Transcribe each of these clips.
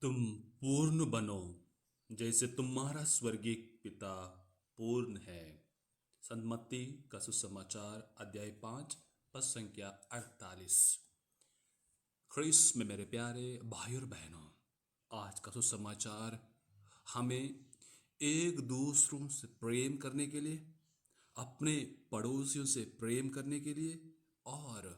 तुम पूर्ण बनो जैसे तुम्हारा स्वर्गीय पिता पूर्ण है। संत मत्ती का सुसमाचार अध्याय 5 पद संख्या 48। ख्रिस्त में मेरे प्यारे भाई और बहनों, आज का सुसमाचार हमें एक दूसरों से प्रेम करने के लिए, अपने पड़ोसियों से प्रेम करने के लिए और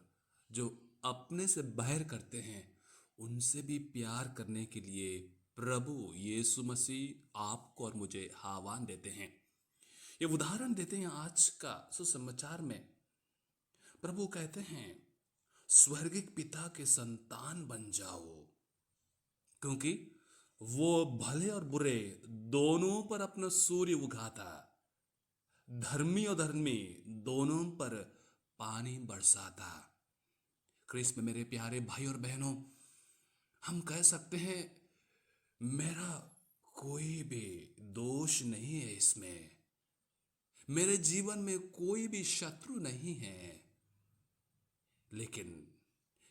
जो अपने से बाहर करते हैं उनसे भी प्यार करने के लिए प्रभु यीशु मसीह आपको और मुझे आह्वान देते हैं। ये उदाहरण देते हैं आज का सुसमाचार में। प्रभु कहते हैं स्वर्गिक पिता के संतान बन जाओ, क्योंकि वो भले और बुरे दोनों पर अपना सूर्य उगाता, धर्मी और धर्मी दोनों पर पानी बरसाता। क्रिस्त में मेरे प्यारे भाई और बहनों, हम कह सकते हैं मेरा कोई भी दोष नहीं है, इसमें मेरे जीवन में कोई भी शत्रु नहीं है। लेकिन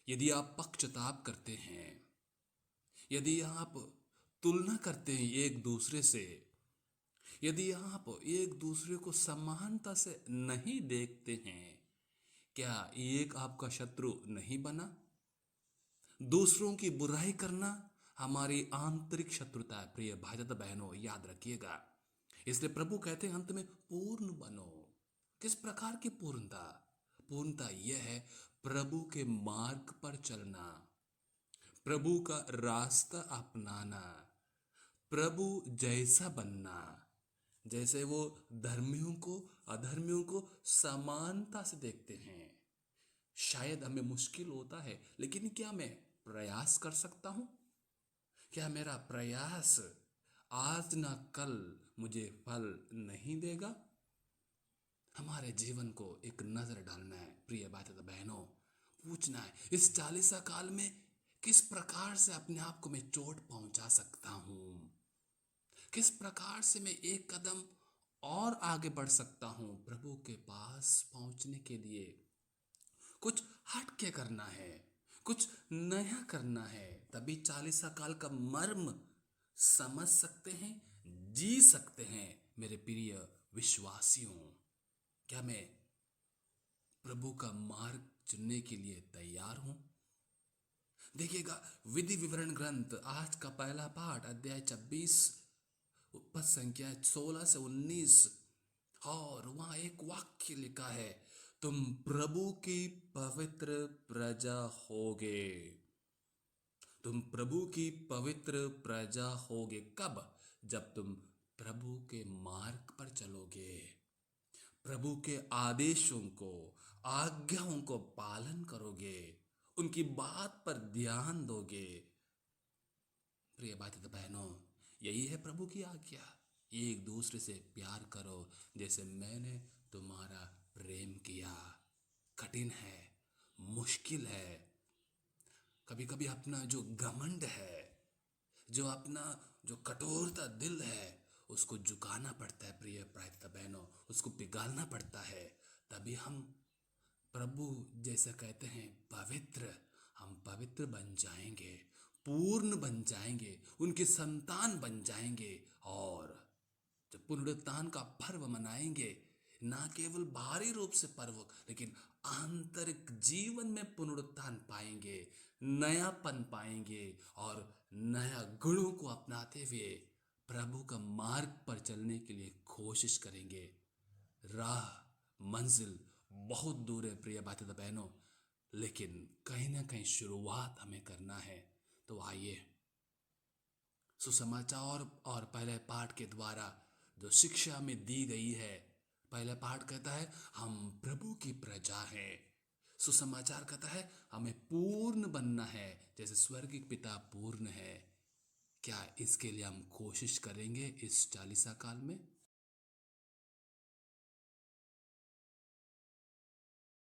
यदि आप पक्षताप करते हैं, यदि आप तुलना करते हैं एक दूसरे से, यदि आप एक दूसरे को समानता से नहीं देखते हैं, क्या एक आपका शत्रु नहीं बना? दूसरों की बुराई करना हमारी आंतरिक शत्रुता है। प्रिय भाई तथा बहनों, याद रखिएगा। इसलिए प्रभु कहते हैं अंत में पूर्ण बनो। किस प्रकार की पूर्णता? पूर्णता यह है प्रभु के मार्ग पर चलना, प्रभु का रास्ता अपनाना, प्रभु जैसा बनना। जैसे वो धर्मियों को अधर्मियों को समानता से देखते हैं। शायद हमें मुश्किल होता है, लेकिन क्या मैं प्रयास कर सकता हूं? क्या मेरा प्रयास आज ना कल मुझे फल नहीं देगा? हमारे जीवन को एक नजर डालना है प्रिय भाई तथा बहनों। पूछना है इस 40 काल में किस प्रकार से अपने आप को मैं चोट पहुंचा सकता हूं, किस प्रकार से मैं एक कदम और आगे बढ़ सकता हूं प्रभु के पास पहुंचने के लिए। कुछ हट के करना है, कुछ नया करना है, तभी 40 काल का मर्म समझ सकते हैं, जी सकते हैं। मेरे प्रिय विश्वासियों, क्या मैं प्रभु का मार्ग चुनने के लिए तैयार हूं? देखिएगा, विधि विवरण ग्रंथ आज का पहला पाठ अध्याय 26 पद संख्या 16 से 19, और वहां एक वाक्य लिखा है, तुम प्रभु की पवित्र प्रजा होगे। तुम प्रभु की पवित्र प्रजा होगे कब? जब तुम प्रभु के मार्ग पर चलोगे, प्रभु के आदेशों को, आज्ञाओं को पालन करोगे, उनकी बात पर ध्यान दोगे। प्रिय भाई तथा बहनों, यही है प्रभु की आज्ञा। एक दूसरे से प्यार करो जैसे मैंने तुम्हारा प्रेम किया। कठिन है, मुश्किल है। कभी कभी अपना जो घमंड है, जो अपना जो कठोरता दिल है, उसको झुकाना पड़ता है प्रिय भाई तथा बहनों, उसको पिघालना पड़ता है। तभी हम प्रभु जैसा कहते हैं पवित्र, हम पवित्र बन जाएंगे, पूर्ण बन जाएंगे, उनके संतान बन जाएंगे। और जब पुनरुत्थान का पर्व मनाएंगे, ना केवल बाहरी रूप से पर्व, लेकिन आंतरिक जीवन में पुनरुत्थान पाएंगे, नयापन पाएंगे और नया गुणों को अपनाते हुए प्रभु का मार्ग पर चलने के लिए कोशिश करेंगे। राह, मंजिल बहुत दूर है प्रिय भाई तथा बहनों, लेकिन कहीं ना कहीं शुरुआत हमें करना है। तो आइए सुसमाचार और पहले पाठ के द्वारा जो शिक्षा में दी गई है, पहला पाठ कहता है हम प्रभु की प्रजा हैं। सुसमाचार कहता है हमें पूर्ण बनना है जैसे स्वर्गिक पिता पूर्ण है। क्या इसके लिए हम कोशिश करेंगे इस 40 काल में?